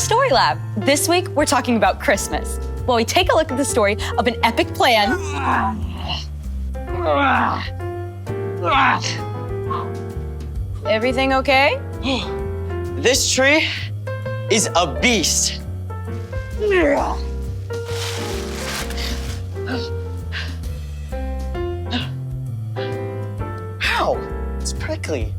Story Lab. This week, we're talking about Christmas. While we take a look at the story of an epic plan. Everything okay? This tree is a beast. Ow, it's prickly.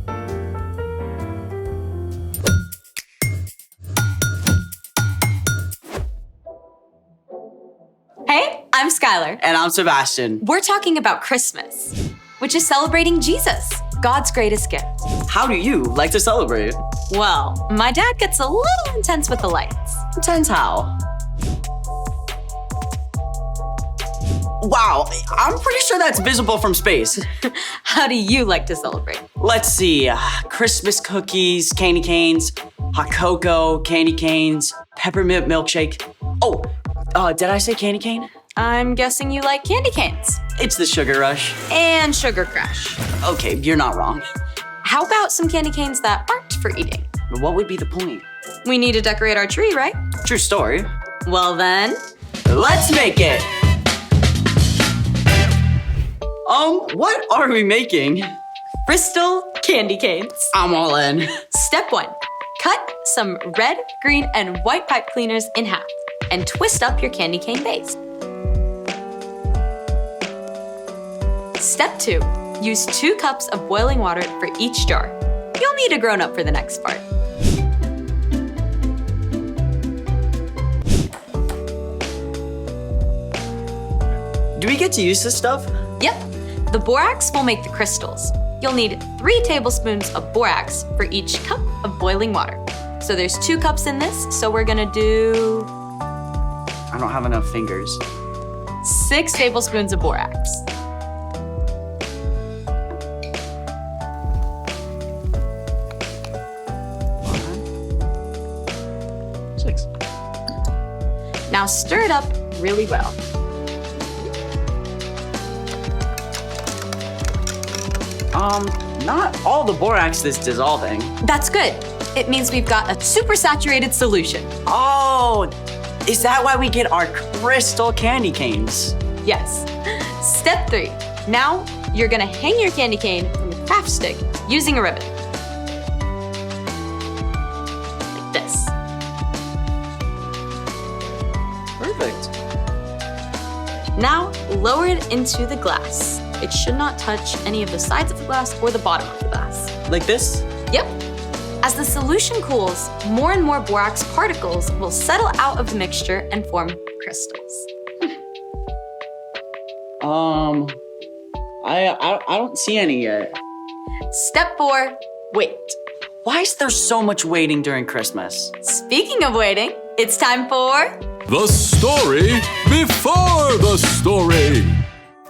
Hey, I'm Skylar. And I'm Sebastian. We're talking about Christmas, which is celebrating Jesus, God's greatest gift. How do you like to celebrate? Well, my dad gets a little intense with the lights. Intense how? Wow, I'm pretty sure that's visible from space. How do you like to celebrate? Let's see, Christmas cookies, candy canes, hot cocoa, candy canes, peppermint milkshake. Oh, did I say candy cane? I'm guessing you like candy canes. It's the sugar rush. And sugar crash. Okay, you're not wrong. How about some candy canes that aren't for eating? But what would be the point? We need to decorate our tree, right? True story. Well then, let's make it! What are we making? Bristol candy canes. I'm all in. Step 1, cut some red, green, and white pipe cleaners in half and twist up your candy cane base. Step 2, use 2 cups of boiling water for each jar. You'll need a grown-up for the next part. Do we get to use this stuff? Yep, the borax will make the crystals. You'll need 3 tablespoons of borax for each cup of boiling water. So there's 2 cups in this, so we're gonna do... I don't have enough fingers. 6 tablespoons of borax. Six. Now stir it up really well. Not all the borax is dissolving. That's good. It means we've got a super saturated solution. Oh, is that why we get our crystal candy canes? Yes. Step 3. Now you're gonna hang your candy cane from a craft stick using a ribbon. Like this. Perfect. Now lower it into the glass. It should not touch any of the sides of the glass or the bottom of the glass. Like this? Yep. As the solution cools, more and more borax particles will settle out of the mixture and form crystals. I don't see any yet. Step 4, wait. Why is there so much waiting during Christmas? Speaking of waiting, it's time for... The story before the story.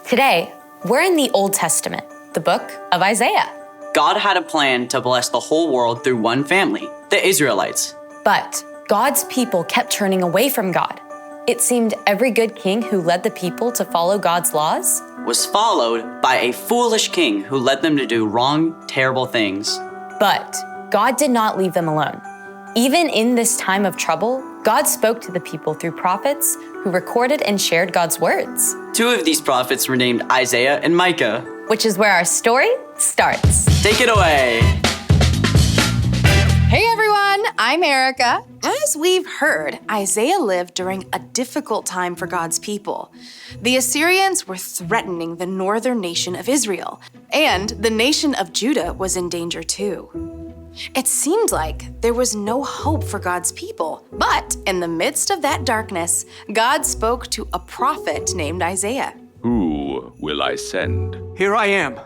Today, we're in the Old Testament, the book of Isaiah. God had a plan to bless the whole world through one family, the Israelites. But God's people kept turning away from God. It seemed every good king who led the people to follow God's laws Was followed by a foolish king who led them to do wrong, terrible things. But God did not leave them alone. Even in this time of trouble, God spoke to the people through prophets who recorded and shared God's words. 2 of these prophets were named Isaiah and Micah. Which is where our story starts. Take it away. Hey everyone, I'm Erica. As we've heard, Isaiah lived during a difficult time for God's people. The Assyrians were threatening the northern nation of Israel, and the nation of Judah was in danger too. It seemed like there was no hope for God's people, but in the midst of that darkness, God spoke to a prophet named Isaiah. Who will I send? Here I am.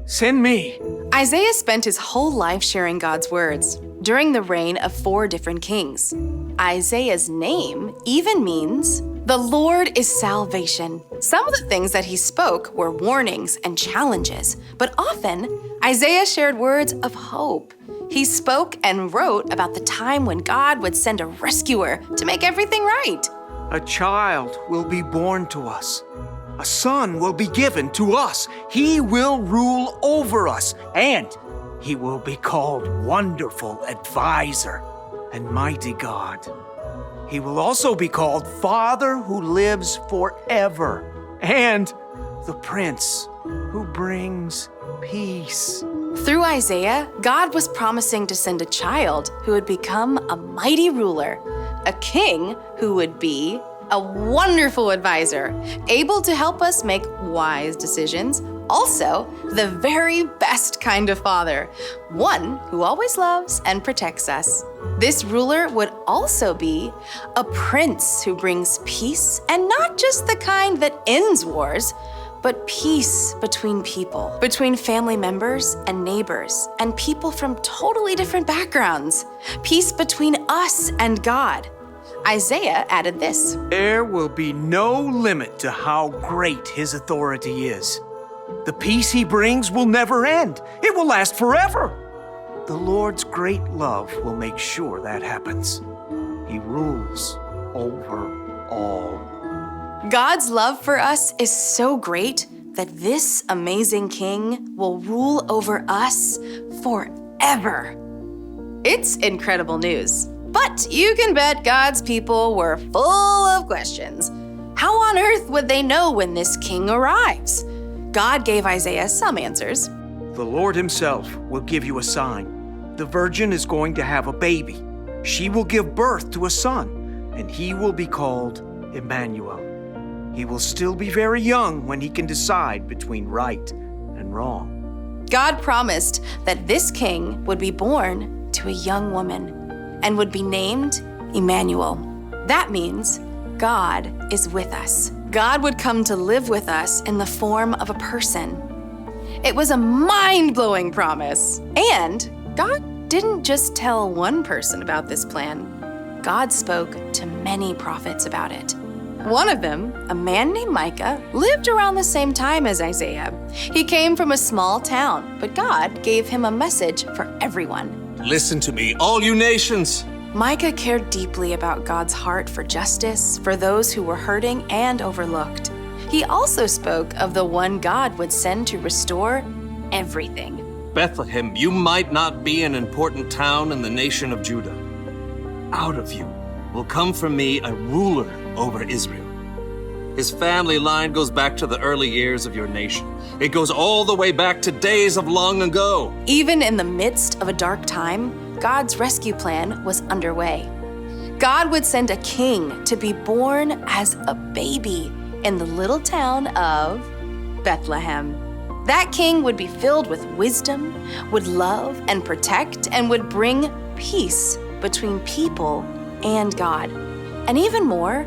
Send me. Isaiah spent his whole life sharing God's words during the reign of 4 different kings. Isaiah's name even means, "The Lord is salvation." Some of the things that he spoke were warnings and challenges, but often Isaiah shared words of hope. He spoke and wrote about the time when God would send a rescuer to make everything right. A child will be born to us. A son will be given to us. He will rule over us, and he will be called Wonderful Advisor, and mighty God. He will also be called Father who lives forever, and the Prince who brings peace. Through Isaiah, God was promising to send a child who would become a mighty ruler, a king who would be a wonderful advisor, able to help us make wise decisions, also the very best kind of father, one who always loves and protects us. This ruler would also be a prince who brings peace, and not just the kind that ends wars, but peace between people, between family members and neighbors, and people from totally different backgrounds. Peace between us and God. Isaiah added this: There will be no limit to how great his authority is. The peace he brings will never end. It will last forever. The Lord's great love will make sure that happens. He rules over all. God's love for us is so great that this amazing king will rule over us forever. It's incredible news. But you can bet God's people were full of questions. How on earth would they know when this king arrives? God gave Isaiah some answers. The Lord himself will give you a sign. The virgin is going to have a baby. She will give birth to a son, and he will be called Emmanuel. He will still be very young when he can decide between right and wrong. God promised that this king would be born to a young woman and would be named Emmanuel. That means God is with us. God would come to live with us in the form of a person. It was a mind-blowing promise. And God didn't just tell one person about this plan. God spoke to many prophets about it. One of them, a man named Micah, lived around the same time as Isaiah. He came from a small town, but God gave him a message for everyone. Listen to me, all you nations. Micah cared deeply about God's heart for justice, for those who were hurting and overlooked. He also spoke of the one God would send to restore everything. Bethlehem, you might not be an important town in the nation of Judah. Out of you will come from me a ruler over Israel. His family line goes back to the early years of your nation. It goes all the way back to days of long ago. Even in the midst of a dark time, God's rescue plan was underway. God would send a king to be born as a baby in the little town of Bethlehem. That king would be filled with wisdom, would love and protect, and would bring peace between people and God. And even more,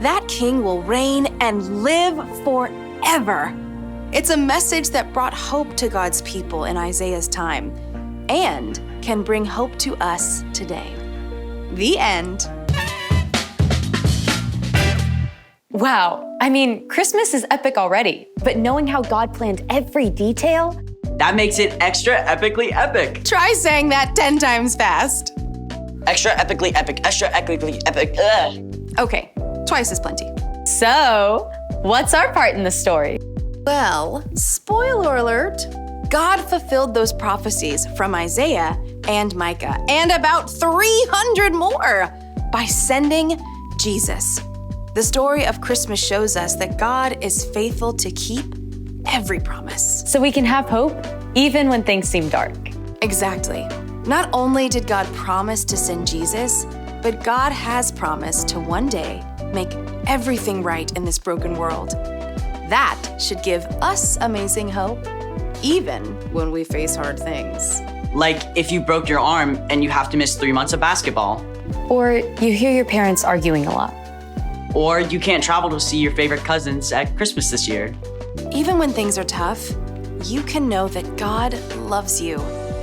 that king will reign and live forever. It's a message that brought hope to God's people in Isaiah's time and can bring hope to us today. The end. Wow, I mean, Christmas is epic already, but knowing how God planned every detail, That makes it extra epically epic. Try saying that 10 times fast. Extra epically epic, extra epically epic. Ugh. Okay, twice is plenty. So, what's our part in the story? Well, spoiler alert, God fulfilled those prophecies from Isaiah and Micah, and about 300 more by sending Jesus. The story of Christmas shows us that God is faithful to keep every promise. So we can have hope even when things seem dark. Exactly. Not only did God promise to send Jesus, but God has promised to one day make everything right in this broken world. That should give us amazing hope, even when we face hard things. Like if you broke your arm and you have to miss 3 months of basketball. Or you hear your parents arguing a lot. Or you can't travel to see your favorite cousins at Christmas this year. Even when things are tough, you can know that God loves you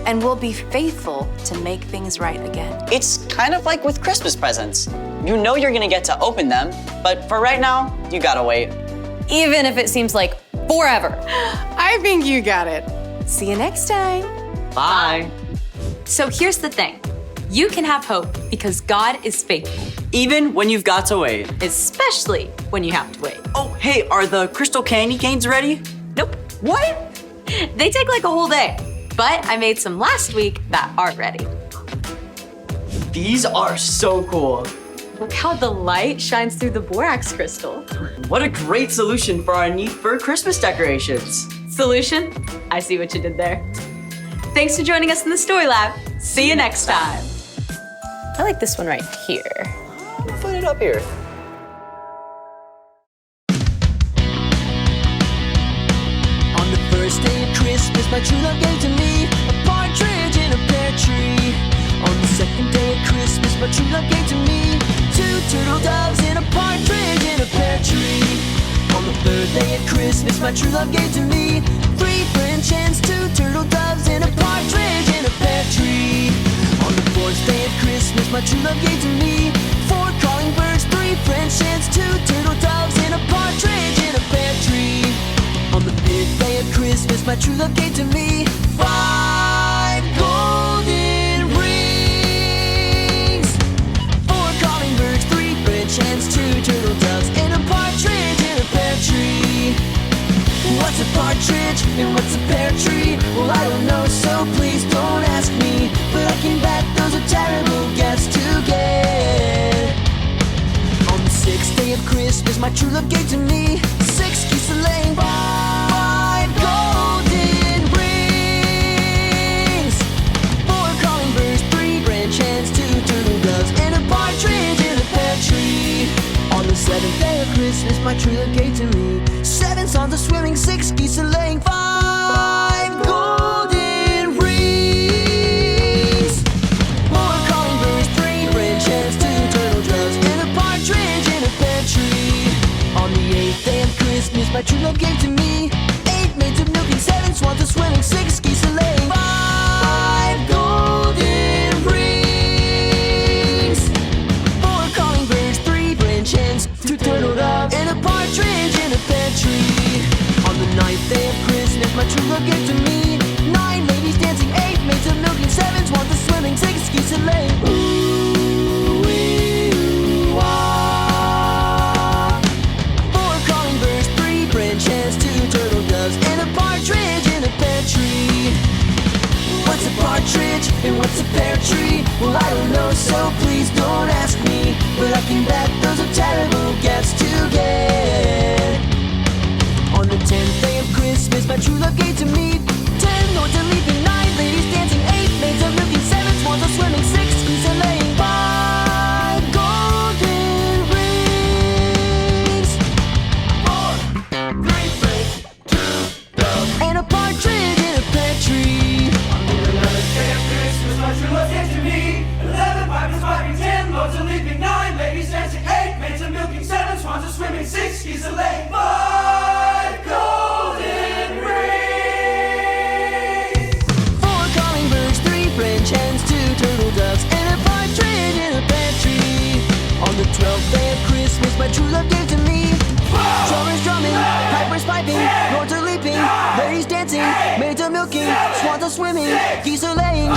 and will be faithful to make things right again. It's kind of like with Christmas presents. You know you're gonna get to open them, but for right now, you gotta wait. Even if it seems like forever. I think you got it. See you next time. Bye. So here's the thing. You can have hope because God is faithful, Even when you've got to wait. especially when you have to wait. Oh, hey, are the crystal candy canes ready? Nope. What? They take like a whole day, but I made some last week that are ready. These are so cool. Look how the light shines through the borax crystal. What a great solution for our need for Christmas decorations. Solution? I see what you did there. Thanks for joining us in the Story Lab. See you next time. I like this one right here. Put it up here. On the first day of Christmas, my true love gave to me a partridge in a pear tree. On the second day of Christmas, my true love gave to me 2 turtle doves and a partridge in a pear tree. On the third day of Christmas, my true love gave to me 3 French hens, 2 turtle doves and a partridge in a pear tree. On the fourth day of Christmas, my true love gave to me 4 calling birds, 3 French hens, 2 turtle doves and a partridge in a pear tree. On the fifth day of Christmas, my true love gave to me 5 golden rings, 4 calling birds, 3 French hens, 2 turtle doves, and a partridge in a pear tree. What's a partridge and what's a pear tree? Well, I don't know, so please don't ask me. But I can bet those are terrible guests to get. On the sixth day of Christmas, my true love gave to me 6 geese laying 5 golden rings, 4 calling birds, 3 French hens, 2 turtle doves, and a partridge in a pear tree. On the seventh day of Christmas, my true love gave to me 7 swans are swimming, 6 geese are laying 5 golden rings, 4 calling birds, 3 French hens, 2 turtle doves, and a partridge in a pear tree. On the eighth day of Christmas, my true love gave to me 8 maids of milk and 7 swans are swimming, 6 geese are laying 5 golden rings, 4 calling birds, 3 French hens, 2 turtle doves, and a partridge in a pear tree. On the ninth day of Christmas, my true love gave to me 9 ladies dancing, 8 maids of milk and 7 swans are swimming, 6 geese are laying. Ooh, wee, ooh, wah. 4 calling birds, 3 French hens, 2 turtle doves, and a partridge in a pear tree. What's a partridge and what's a pear tree? Well, I don't know, so please don't ask me. But I can bet those are terrible gifts to get. On the 10th day of Christmas, my true love gave to me 10 lords are leaping, 9 ladies dancing, 8 maids are milking, 7 swans are swimming, 6 geese are laying 5 golden rings, 4 green fish, 2 doves, and a partridge in a pear tree. On the 11th day of Christmas, my true love gave to me 11 pipers piping, 10 lords are leaping, 9 ladies dancing, 8 maids are milking, 7 swans are swimming, 6 geese are laying 5 golden rings, 4 calling birds, 3 French hens, 2 turtle doves, and a partridge in a pear tree. On the 12th day of Christmas, my true love gave to me drummers drumming, pipers piping, lords are leaping, ladies dancing, maids are milking, swans are swimming, geese are laying.